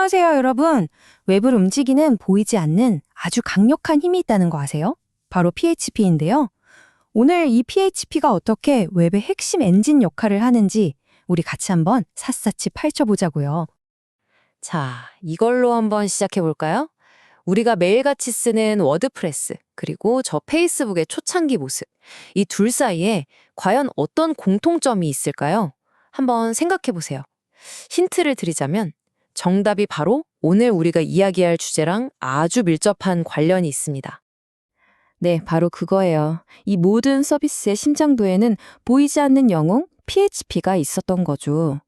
안녕하세요, 여러분. 웹을 움직이는 보이지 않는 아주 강력한 힘이 있다는 거 아세요? 바로 PHP인데요. 오늘 이 PHP가 어떻게 웹의 핵심 엔진 역할을 하는지 우리 같이 한번 샅샅이 파헤쳐보자고요. 자, 이걸로 한번 시작해 볼까요? 우리가 매일같이 쓰는 워드프레스, 그리고 저 페이스북의 초창기 모습. 이 둘 사이에 과연 어떤 공통점이 있을까요? 한번 생각해 보세요. 힌트를 드리자면 정답이 바로 오늘 우리가 이야기할 주제랑 아주 밀접한 관련이 있습니다. 네, 바로 그거예요. 이 모든 서비스의 심장도에는 보이지 않는 영웅 PHP가 있었던 거죠.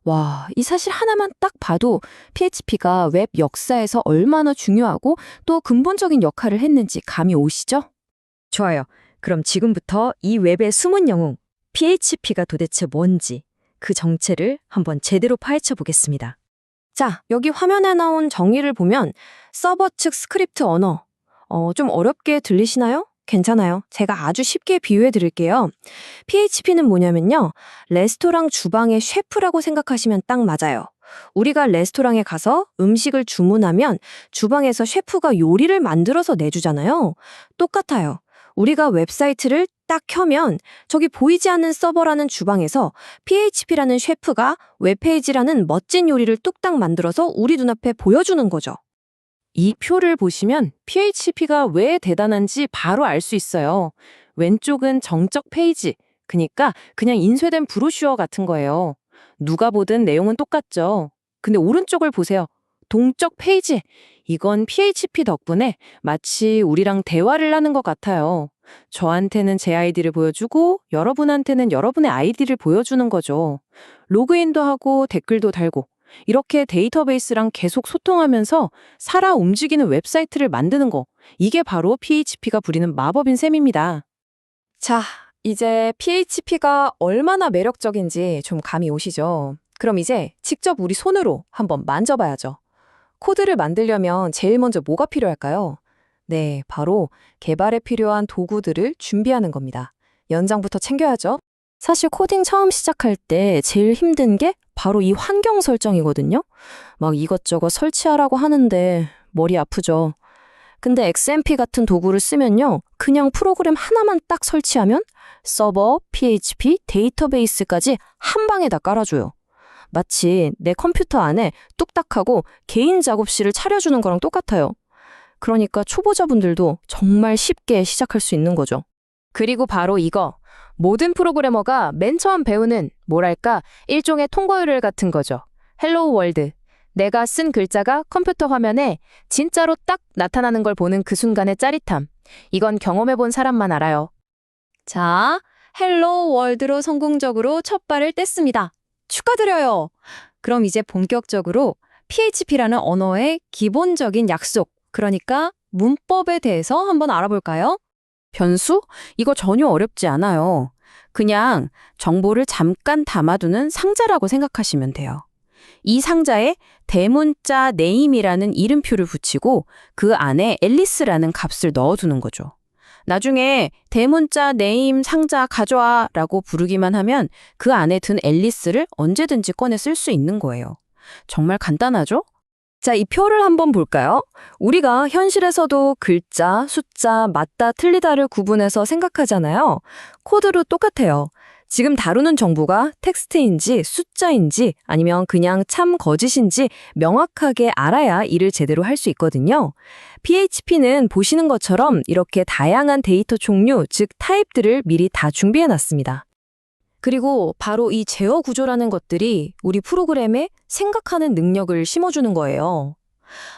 와, 이 사실 하나만 딱 봐도 PHP가 웹 역사에서 얼마나 중요하고 또 근본적인 역할을 했는지 감이 오시죠? 좋아요. 그럼 지금부터 이 웹의 숨은 영웅, PHP가 도대체 뭔지 그 정체를 한번 제대로 파헤쳐 보겠습니다. 자, 여기 화면에 나온 정의를 보면 서버 측 스크립트 언어, 좀 어렵게 들리시나요? 괜찮아요. 제가 아주 쉽게 비유해 드릴게요. PHP는 뭐냐면요. 레스토랑 주방의 셰프라고 생각하시면 딱 맞아요. 우리가 레스토랑에 가서 음식을 주문하면 주방에서 셰프가 요리를 만들어서 내주잖아요. 똑같아요. 우리가 웹사이트를 딱 켜면 저기 보이지 않는 서버라는 주방에서 PHP라는 셰프가 웹페이지라는 멋진 요리를 뚝딱 만들어서 우리 눈앞에 보여주는 거죠. 이 표를 보시면 PHP가 왜 대단한지 바로 알 수 있어요. 왼쪽은 정적 페이지, 그러니까 그냥 인쇄된 브로슈어 같은 거예요. 누가 보든 내용은 똑같죠. 근데 오른쪽을 보세요. 동적 페이지. 이건 PHP 덕분에 마치 우리랑 대화를 하는 것 같아요. 저한테는 제 아이디를 보여주고 여러분한테는 여러분의 아이디를 보여주는 거죠. 로그인도 하고 댓글도 달고 이렇게 데이터베이스랑 계속 소통하면서 살아 움직이는 웹사이트를 만드는 거. 이게 바로 PHP가 부리는 마법인 셈입니다. 자, 이제 PHP가 얼마나 매력적인지 좀 감이 오시죠? 그럼 이제 직접 우리 손으로 한번 만져봐야죠. 코드를 만들려면 제일 먼저 뭐가 필요할까요? 네, 바로 개발에 필요한 도구들을 준비하는 겁니다. 연장부터 챙겨야죠. 사실 코딩 처음 시작할 때 제일 힘든 게 바로 이 환경 설정이거든요. 막 이것저것 설치하라고 하는데 머리 아프죠. 근데 XMP 같은 도구를 쓰면요. 그냥 프로그램 하나만 딱 설치하면 서버, PHP, 데이터베이스까지 한 방에 다 깔아줘요. 마치 내 컴퓨터 안에 뚝딱하고 개인 작업실을 차려주는 거랑 똑같아요. 그러니까 초보자분들도 정말 쉽게 시작할 수 있는 거죠. 그리고 바로 이거. 모든 프로그래머가 맨 처음 배우는 뭐랄까 일종의 통과율 같은 거죠. 헬로우 월드. 내가 쓴 글자가 컴퓨터 화면에 진짜로 딱 나타나는 걸 보는 그 순간의 짜릿함. 이건 경험해본 사람만 알아요. 자, 헬로우 월드로 성공적으로 첫 발을 뗐습니다. 축하드려요. 그럼 이제 본격적으로 PHP라는 언어의 기본적인 약속, 그러니까 문법에 대해서 한번 알아볼까요? 변수? 이거 전혀 어렵지 않아요. 그냥 정보를 잠깐 담아두는 상자라고 생각하시면 돼요. 이 상자에 대문자 name이라는 이름표를 붙이고 그 안에 앨리스라는 값을 넣어두는 거죠. 나중에 대문자 name 상자 가져와 라고 부르기만 하면 그 안에 든 앨리스를 언제든지 꺼내 쓸 수 있는 거예요. 정말 간단하죠? 자, 이 표를 한번 볼까요? 우리가 현실에서도 글자, 숫자, 맞다, 틀리다를 구분해서 생각하잖아요. 코드로 똑같아요. 지금 다루는 정보가 텍스트인지 숫자인지 아니면 그냥 참 거짓인지 명확하게 알아야 일을 제대로 할 수 있거든요. PHP는 보시는 것처럼 이렇게 다양한 데이터 종류, 즉 타입들을 미리 다 준비해놨습니다. 그리고 바로 이 제어 구조라는 것들이 우리 프로그램에 생각하는 능력을 심어주는 거예요.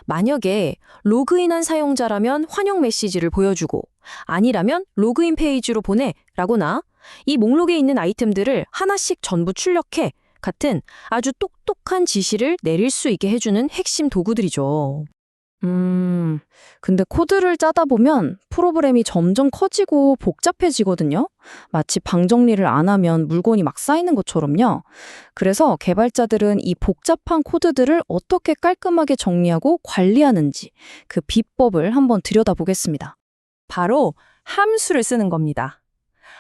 만약에 로그인한 사용자라면 환영 메시지를 보여주고 아니라면 로그인 페이지로 보내라거나 이 목록에 있는 아이템들을 하나씩 전부 출력해 같은 아주 똑똑한 지시를 내릴 수 있게 해주는 핵심 도구들이죠. 근데 코드를 짜다 보면 프로그램이 점점 커지고 복잡해지거든요. 마치 방 정리를 안 하면 물건이 막 쌓이는 것처럼요. 그래서 개발자들은 이 복잡한 코드들을 어떻게 깔끔하게 정리하고 관리하는지 그 비법을 한번 들여다보겠습니다. 바로 함수를 쓰는 겁니다.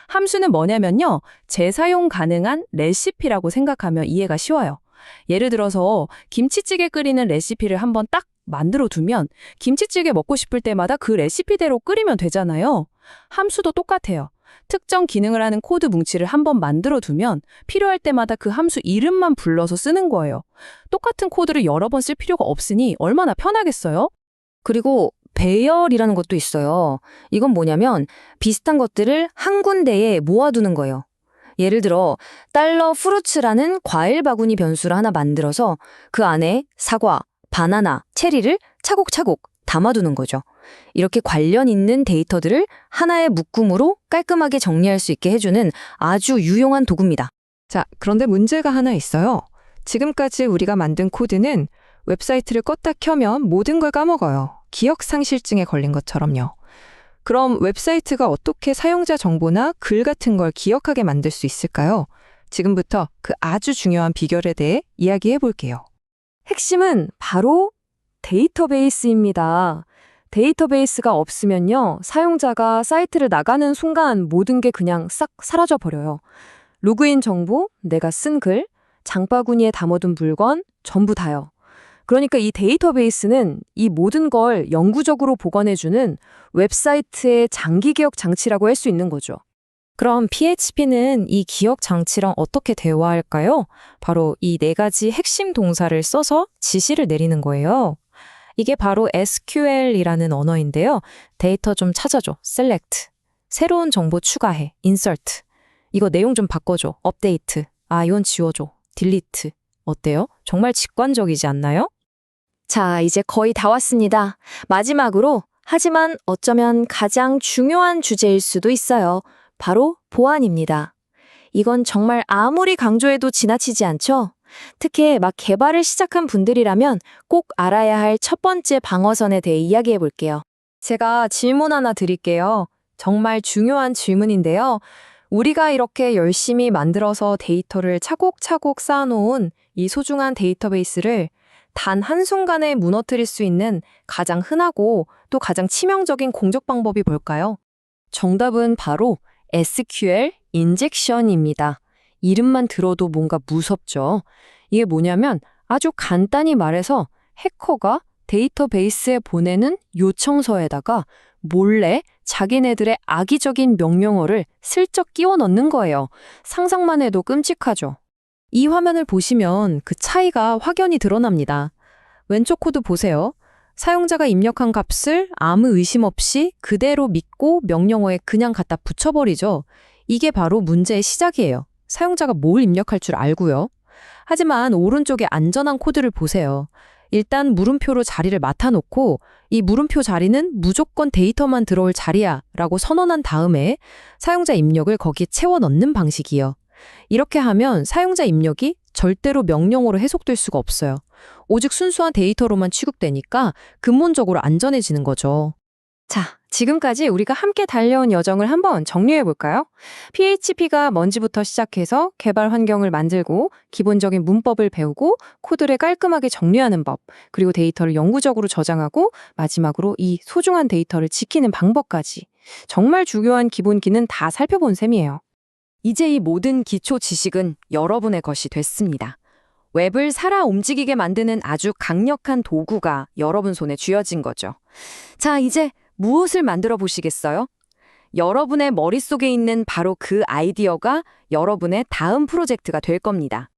함수는 뭐냐면요. 재사용 가능한 레시피라고 생각하면 이해가 쉬워요. 예를 들어서 김치찌개 끓이는 레시피를 한번 딱 만들어 두면 김치찌개 먹고 싶을 때마다 그 레시피대로 끓이면 되잖아요. 함수도 똑같아요. 특정 기능을 하는 코드 뭉치를 한번 만들어 두면 필요할 때마다 그 함수 이름만 불러서 쓰는 거예요. 똑같은 코드를 여러 번 쓸 필요가 없으니 얼마나 편하겠어요? 그리고 배열이라는 것도 있어요. 이건 뭐냐면 비슷한 것들을 한 군데에 모아두는 거예요. 예를 들어 달러 프루츠라는 과일 바구니 변수를 하나 만들어서 그 안에 사과, 바나나, 체리를 차곡차곡 담아두는 거죠. 이렇게 관련 있는 데이터들을 하나의 묶음으로 깔끔하게 정리할 수 있게 해주는 아주 유용한 도구입니다. 자, 그런데 문제가 하나 있어요. 지금까지 우리가 만든 코드는 웹사이트를 껐다 켜면 모든 걸 까먹어요. 기억상실증에 걸린 것처럼요. 그럼 웹사이트가 어떻게 사용자 정보나 글 같은 걸 기억하게 만들 수 있을까요? 지금부터 그 아주 중요한 비결에 대해 이야기해 볼게요. 핵심은 바로 데이터베이스입니다. 데이터베이스가 없으면요, 사용자가 사이트를 나가는 순간 모든 게 그냥 싹 사라져 버려요. 로그인 정보, 내가 쓴 글, 장바구니에 담아둔 물건, 전부 다요. 그러니까 이 데이터베이스는 이 모든 걸 영구적으로 보관해주는 웹사이트의 장기 기억 장치라고 할 수 있는 거죠. 그럼 PHP는 이 기억 장치랑 어떻게 대화할까요? 바로 이 네 가지 핵심 동사를 써서 지시를 내리는 거예요. 이게 바로 SQL이라는 언어인데요. 데이터 좀 찾아줘, select. 새로운 정보 추가해, insert. 이거 내용 좀 바꿔줘, update. 아, 이건 지워줘, delete. 어때요? 정말 직관적이지 않나요? 자, 이제 거의 다 왔습니다. 마지막으로, 하지만 어쩌면 가장 중요한 주제일 수도 있어요. 바로 보안입니다. 이건 정말 아무리 강조해도 지나치지 않죠? 특히 막 개발을 시작한 분들이라면 꼭 알아야 할 첫 번째 방어선에 대해 이야기해 볼게요. 제가 질문 하나 드릴게요. 정말 중요한 질문인데요. 우리가 이렇게 열심히 만들어서 데이터를 차곡차곡 쌓아놓은 이 소중한 데이터베이스를 단 한순간에 무너뜨릴 수 있는 가장 흔하고 또 가장 치명적인 공격 방법이 뭘까요? 정답은 바로 SQL 인젝션입니다. 이름만 들어도 뭔가 무섭죠. 이게 뭐냐면 아주 간단히 말해서 해커가 데이터베이스에 보내는 요청서에다가 몰래 자기네들의 악의적인 명령어를 슬쩍 끼워 넣는 거예요. 상상만 해도 끔찍하죠. 이 화면을 보시면 그 차이가 확연히 드러납니다. 왼쪽 코드 보세요. 사용자가 입력한 값을 아무 의심 없이 그대로 믿고 명령어에 그냥 갖다 붙여버리죠. 이게 바로 문제의 시작이에요. 사용자가 뭘 입력할 줄 알고요. 하지만 오른쪽에 안전한 코드를 보세요. 일단 물음표로 자리를 맡아놓고 이 물음표 자리는 무조건 데이터만 들어올 자리야 라고 선언한 다음에 사용자 입력을 거기에 채워 넣는 방식이요. 이렇게 하면 사용자 입력이 절대로 명령어로 해석될 수가 없어요. 오직 순수한 데이터로만 취급되니까 근본적으로 안전해지는 거죠. 자, 지금까지 우리가 함께 달려온 여정을 한번 정리해 볼까요? PHP가 뭔지부터 시작해서 개발 환경을 만들고 기본적인 문법을 배우고 코드를 깔끔하게 정리하는 법, 그리고 데이터를 영구적으로 저장하고 마지막으로 이 소중한 데이터를 지키는 방법까지 정말 중요한 기본기는 다 살펴본 셈이에요. 이제 이 모든 기초 지식은 여러분의 것이 됐습니다. 웹을 살아 움직이게 만드는 아주 강력한 도구가 여러분 손에 쥐어진 거죠. 자, 이제 무엇을 만들어 보시겠어요? 여러분의 머릿속에 있는 바로 그 아이디어가 여러분의 다음 프로젝트가 될 겁니다.